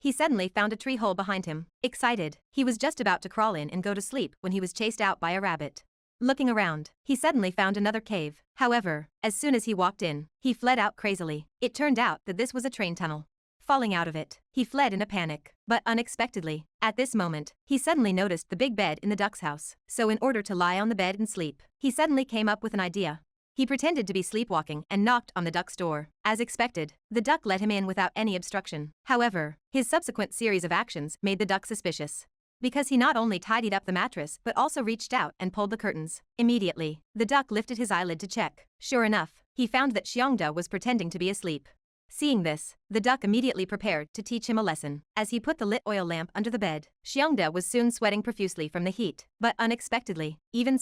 he suddenly found a tree hole behind him. Excited, he was just about to crawl in and go to sleep when he was chased out by a rabbit. Looking around, he suddenly found another cave. However, as soon as he walked in, he fled out crazily. It turned out that this was a train tunnel. Falling out of it, he fled in a panic, but unexpectedly, at this moment, he suddenly noticed the big bed in the duck's house. So in order to lie on the bed and sleep, he suddenly came up with an idea. He pretended to be sleepwalking and knocked on the duck's door. As expected, the duck let him in without any obstruction. However, his subsequent series of actions made the duck suspicious, because he not only tidied up the mattress but also reached out and pulled the curtains. Immediately, the duck lifted his eyelid to check. Sure enough, he found that Xiongda was pretending to be asleep. Seeing this, the duck immediately prepared to teach him a lesson. As he put the lit oil lamp under the bed, Xiongda was soon sweating profusely from the heat, but unexpectedly, even